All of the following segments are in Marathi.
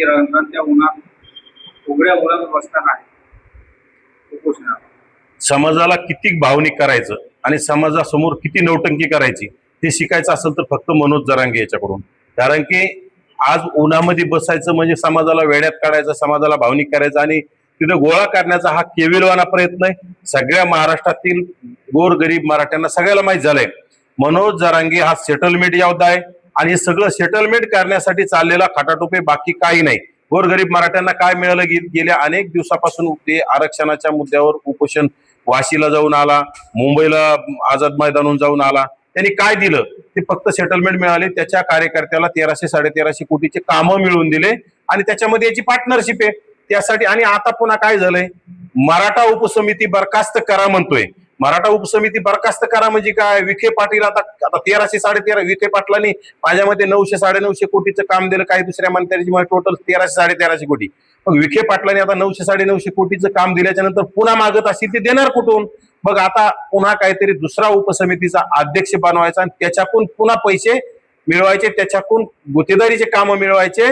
13 त्या उन्हात उघड्या उन्हात बसणार आहे उपोषणाला. समाजाला किती भावनिक करायचं आणि समाजासमोर किती नौटंकी करायची हे शिकायचं असेल तर फक्त मनोज जरांगे याच्याकडून. कारण की आज उन्हामध्ये बसायचं म्हणजे समाजाला वेड्यात काढायचं, समाजाला भावनिक करायचं आणि तिथं गोळा करण्याचा हा केविलवाना प्रयत्न आहे. सगळ्या महाराष्ट्रातील गोरगरीब मराठ्यांना सगळ्याला माहीत झालंय मनोज जरांगे हा सेटलमेंट योद्धा आहे आणि हे सगळं सेटलमेंट करण्यासाठी चाललेला खटाटोपे, बाकी काही नाही. गोरगरीब मराठ्यांना काय मिळालं गेल्या अनेक दिवसापासून ते आरक्षणाच्या मुद्द्यावर उपोषण वाशीला जाऊन आला, मुंबईला आझाद मैदानहून जाऊन आला. त्यांनी काय दिलं? ते फक्त सेटलमेंट मिळाले. त्याच्या कार्यकर्त्याला 1300-1350 कोटीचे कामं मिळवून दिले आणि त्याच्यामध्ये याची पार्टनरशिप आहे त्यासाठी. आणि आता पुन्हा काय झालंय, मराठा उपसमिती बरखास्त करा म्हणतोय. मराठा उपसमिती बरखास्त करा म्हणजे काय? विखे पाटील आता 1300-1350 विखे पाटलांनी माझ्या मते 900-950 कोटीचं काम दिलं. काही दुसऱ्या मंत्र्यांची टोटल 1300-1350 कोटी. मग विखे पाटलांनी आता 900-950 कोटीचं काम दिल्याच्या नंतर पुन्हा मागत असतील ते देणार कुठून? मग आता पुन्हा काहीतरी दुसरा उपसमितीचा अध्यक्ष बनवायचा आणि त्याच्याकडून पुन्हा पैसे मिळवायचे, त्याच्याकडून गुत्तेदारीचे कामं मिळवायचे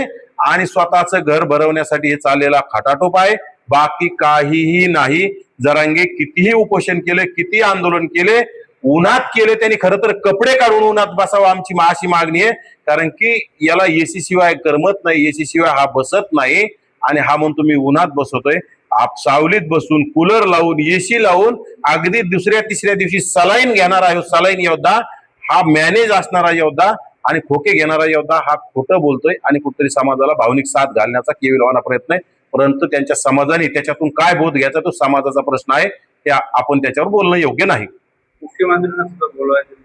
आणि स्वतःचं घर भरवण्यासाठी हे चाललेला खटाटोप आहे, बाकी काहीही नाही. जरांगे कितीही उपोषण केले, किती आंदोलन केले, उन्हात केले, त्यांनी खरं तर कपडे काढून उन्हात बसावं आमची अशी मागणी आहे. कारण की याला एसी शिवाय करमत नाही, एसी शिवाय हा बसत नाही आणि हा म्हणतो मी उन्हात बसवतोय. सावलीत बसून कूलर लावून एसी लावून अगदी दुसऱ्या तिसऱ्या दिवशी सलाईन घेणारा सलाईन योद्धा, हा मॅनेज असणारा योद्धा आणि खोके घेणारा योद्धा हा खोटं बोलतोय आणि कुठेतरी समाजाला भावनिक साथ घालण्याचा केविलवाना प्रयत्न आहे. परंतु त्यांच्या समाजाने त्याच्यातून काय बोध घ्यायचा तो समाजाचा प्रश्न आहे, त्या आपण त्याच्यावर बोलणं योग्य नाही. मुख्यमंत्र्यांना सुद्धा बोलवायचं.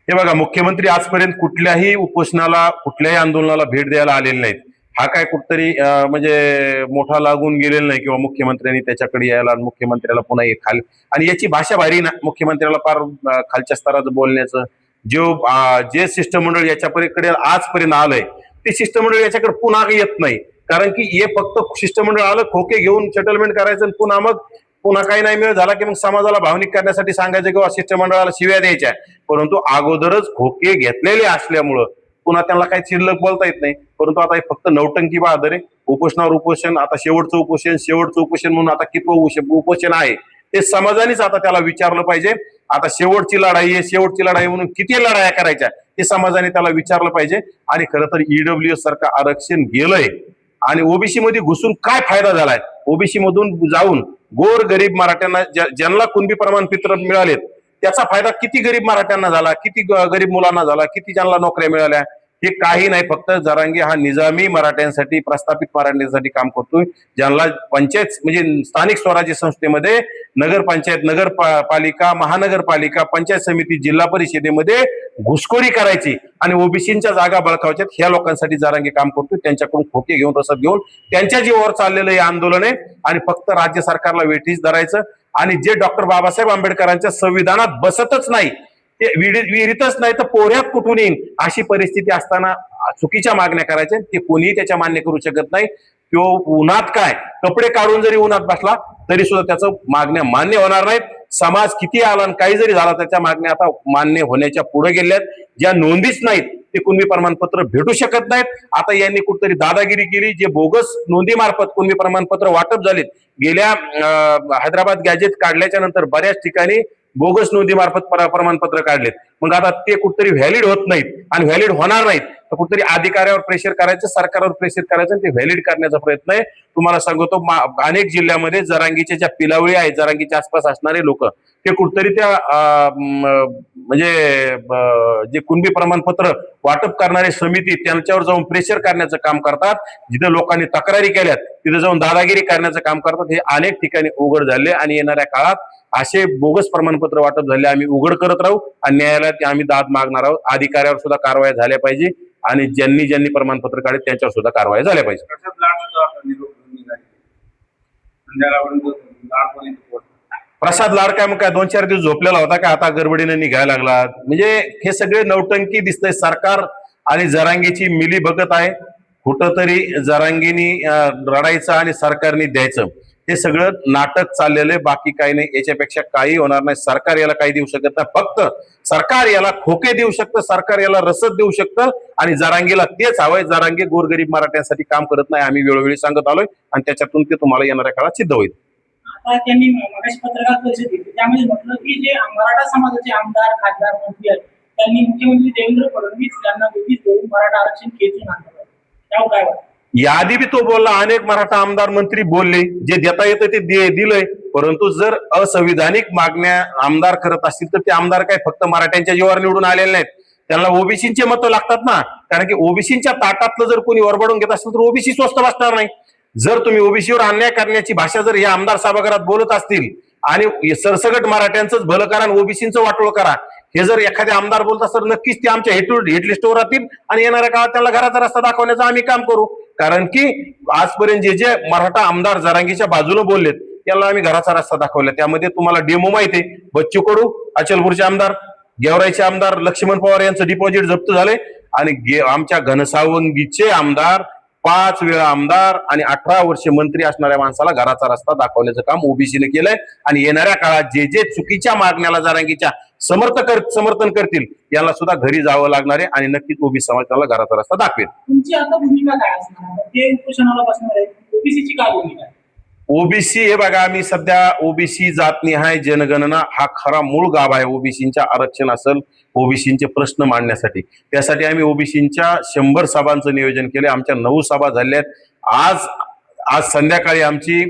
हे बघा, मुख्यमंत्री आजपर्यंत कुठल्याही उपोषणाला कुठल्याही आंदोलनाला भेट द्यायला आलेले नाहीत. हा काय कुठतरी म्हणजे मोठा लागून गेलेला नाही किंवा मुख्यमंत्र्यांनी त्याच्याकडे यायला मुख्यमंत्र्याला पुन्हा एक खाल आणि याची भाषा भारी ना मुख्यमंत्र्याला फार खालच्या स्तराचं बोलण्याचं. जे शिष्टमंडळ याच्याकडे आजपर्यंत आलंय ते शिष्टमंडळ याच्याकडे पुन्हा येत नाही. कारण की हे फक्त शिष्टमंडळ आलं, खोके घेऊन सेटलमेंट करायचं आणि पुन्हा काही नाही मिळत झाला की मग समाजाला भावनिक करण्यासाठी सांगायचं किंवा शिष्टमंडळाला शिव्या द्यायच्या. परंतु अगोदरच खोके घेतलेले असल्यामुळं पुन्हा त्यांना काही शिल्लक बोलता येत नाही. परंतु आता हे फक्त नौटंकी बहादर आहे. उपोषणावर उपोषण, आता शेवटचं उपोषण म्हणून आता कितवं उपोषण आहे ते समाजानेच आता त्याला विचारलं पाहिजे. आता शेवटची लढाई आहे, शेवटची लढाई म्हणून किती लढाया करायच्या हे समाजाने त्याला विचारलं पाहिजे. आणि खरं तर ईडब्ल्यूएस सारखं आरक्षण गेलंय आणि ओबीसी मध्ये घुसून काय फायदा झालाय? ओबीसी मधून जाऊन गोर गरीब मराठ्यांना ज्यांना कुणबी प्रमाणपत्र मिळालेत त्याचा फायदा किती गरीब मराठ्यांना झाला, किती गरीब मुलांना झाला, किती ज्यांना नोकऱ्या मिळाल्या? हे काही नाही. फक्त जरांगे हा निजामी मराठ्यांसाठी, प्रस्थापित मराठ्यांसाठी काम करतोय. ज्यांना पंचायत म्हणजे स्थानिक स्वराज्य संस्थेमध्ये नगरपंचायत, नगरपालिका, महानगरपालिका, पंचायत समिती, जिल्हा परिषदेमध्ये घुसखोरी करायची आणि ओबीसींच्या जागा बळकावायच्या, ह्या लोकांसाठी जरांगे काम करतोय. त्यांच्याकडून खोके घेऊन, रसद घेऊन त्यांच्या जीवावर चाललेलं हे आंदोलन आहे आणि फक्त राज्य सरकारला वेठीस धरायचं. आणि जे डॉक्टर बाबासाहेब आंबेडकरांच्या संविधानात बसतच नाही, ते विहिरीतच नाही तर पोऱ्यात कुठून येईल अशी परिस्थिती असताना चुकीच्या मागण्या करायच्या, ते कोणीही त्याच्या मान्य करू शकत नाही. तो उन्हात काय कपडे काढून जरी उन्हात बसला तरी सुद्धा त्याचं मागण्या मान्य होणार नाहीत. समाज किती आला आणि काही जरी झाला त्याच्या मागण्या आता मान्य होण्याच्या पुढे गेल्यात. ज्या नोंदीच नाहीत ते कुणबी प्रमाणपत्र भेटू शकत नाहीत. आता यांनी कुठेतरी दादागिरी केली. जे बोगस नोंदी मार्फत कुणबी प्रमाणपत्र वाटप झालेत, गेल्या हैदराबाद गॅजेट काढल्याच्या नंतर बऱ्याच ठिकाणी बोगस नोंदी मार्फत प्रमाणपत्र काढलेत. मग आता ते कुठेतरी व्हॅलिड होत नाहीत आणि व्हॅलिड होणार नाहीत तर कुठेतरी अधिकाऱ्यावर प्रेशर करायचं, सरकारवर प्रेशर करायचं, ते व्हॅलिड करण्याचा प्रयत्न आहे. तुम्हाला सांगतो अनेक जिल्ह्यामध्ये जरांगीच्या ज्या पिलावळी आहेत, जरांगीच्या आसपास असणारे लोक ते कुठेतरी त्या म्हणजे जे कुणबी प्रमाणपत्र वाटप करणारे समिती त्यांच्यावर जाऊन प्रेशर करण्याचं काम करतात. जिथे लोकांनी तक्रारी केल्यात तिथे जाऊन दादागिरी करण्याचं काम करतात. हे अनेक ठिकाणी उघड झाले आणि येणाऱ्या काळात असे बोगस प्रमाणपत्र वाटप झाले आम्ही उघड करत राहू आणि न्यायालयात आम्ही दाद मागणार आहोत. अधिकाऱ्यावर सुद्धा कारवाई झाल्या पाहिजे आणि ज्यांनी प्रमाणपत्र काढले त्यांच्यावर सुद्धा कारवाई झाल्या पाहिजे. प्रसाद लाड काय मग काय 2-4 दिवस झोपलेला होता का आता गडबडीने निघायला लागला? म्हणजे हे सगळे नौटंकी दिसतंय. सरकार आणि जरांगीची मिली भगत आहे. कुठंतरी जरांगीनी रडायचं आणि सरकारने द्यायचं. हे सगळं नाटक चाललेलं आहे, बाकी काही नाही. याच्यापेक्षा काही होणार नाही. सरकार याला काही देऊ शकत नाही. फक्त सरकार याला खोके देऊ शकतं, सरकार याला रसद देऊ शकतं आणि जरांगीला तेच हवंय. जरांगे गोरगरीब मराठ्यांसाठी काम करत नाही, आम्ही वेळोवेळी सांगत आलोय आणि त्याच्यातून ते तुम्हाला येणाऱ्या काळात सिद्ध होईल. आता त्यांनी मगाशी पत्रकार परिषद घेतली, त्यामध्ये म्हटलं की जे मराठा समाजाचे आमदार, खासदार, मंत्री आहेत त्यांनी मुख्यमंत्री देवेंद्र फडणवीस यांना वेगळीच धरून मराठा आरक्षण खेचून आणलं. त्यावर काय वाटतं? याआधी बी तो बोलला, अनेक मराठा आमदार मंत्री बोलले, जे देता येतं ते दिलंय. परंतु जर असंविधानिक मागण्या आमदार करत असतील तर ते आमदार काय फक्त मराठ्यांच्या जीवावर निवडून आलेले नाहीत, त्यांना ओबीसीचे मतं लागतात ना. कारण की ओबीसीच्या ताटातलं जर कोणी वरबडून घेत असेल तर ओबीसी स्वस्त बसणार नाही. जर तुम्ही ओबीसीवर अन्याय करण्याची भाषा जर हे आमदार सभागृहात बोलत असतील आणि सरसगट मराठ्यांचंच भलं करा आणि ओबीसीचं वाटोळ करा, हे जर एखादे आमदार बोलत असतात तर नक्कीच ते आमच्या हिट लिस्टवर राहतील आणि येणाऱ्या काळात त्यांना घराचा रस्ता दाखवण्याचं आम्ही काम करू. कारण की आजपर्यंत जे जे मराठा आमदार जरांगीच्या बाजूने बोललेत त्याला आम्ही घराचा रस्ता दाखवला. त्यामध्ये तुम्हाला डेमो माहिती आहे, बच्चू कडू अचलपूरचे आमदार, गेवराईचे आमदार लक्ष्मण पवार यांचं डिपॉझिट जप्त झाले आणि आमच्या घनसावंगीचे आमदार 5 वेळा आमदार आणि 18 वर्षे मंत्री असणाऱ्या माणसाला घराचा रस्ता दाखवण्याचं काम ओबीसीने केलंय. आणि येणाऱ्या काळात जे जे चुकीच्या मागण्याला जरांगीच्या समर्थन करतील याला सुद्धा घरी जावं लागणार आहे आणि नक्कीच ओबीसी समाज त्याला घराचा रस्ता दाखवेल. तुमची आता भूमिका काय असणार? ते उपोषणाला बसणार आहे, ओबीसीची काय भूमिका आहे? ओबीसी हे बघा, आम्ही सध्या ओबीसी जातनिहाय जनगणना हा खरा मूळ गाभ आहे ओबीसींच्या आरक्षण असेल, ओबीसींचे प्रश्न मांडण्यासाठी. त्यासाठी आम्ही ओबीसींच्या 100 सभांचं नियोजन केले. आमच्या 9 सभा झाल्यात. आज संध्याकाळी आमची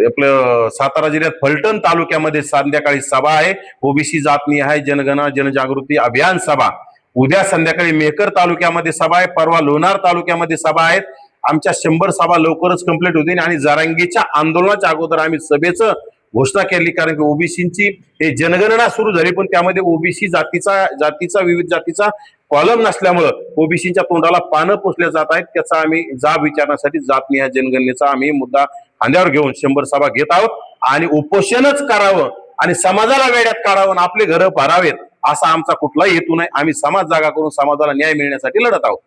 आपलं सातारा जिल्ह्यात फलटण तालुक्यामध्ये संध्याकाळी सभा आहे, ओबीसी जातनिहाय जनगणना जनजागृती अभियान सभा. उद्या संध्याकाळी मेहकर तालुक्यामध्ये सभा आहे, परवा लोणार तालुक्यामध्ये सभा आहेत. आमच्या 100 सभा लवकरच कंप्लीट होतील आणि जरांगीच्या आंदोलनाच्या अगोदर आम्ही सभेचं घोषणा केली. कारण की ओबीसींची हे जनगणना सुरू झाली पण त्यामध्ये ओबीसी जातीचा विविध जातीचा कॉलम नसल्यामुळं ओबीसीच्या तोंडाला पानं पोचल्या जात आहेत. त्याचा आम्ही जाब विचारण्यासाठी जातनिहाय जनगणनेचा आम्ही मुद्दा खांद्यावर घेऊन 100 सभा घेत आहोत आणि उपोषणच करावं आणि समाजाला वेड्यात काढावं आणि आपले घरं भरावेत असा आमचा कुठलाही हेतू नाही. आम्ही समाज जागा करून समाजाला न्याय मिळण्यासाठी लढत आहोत.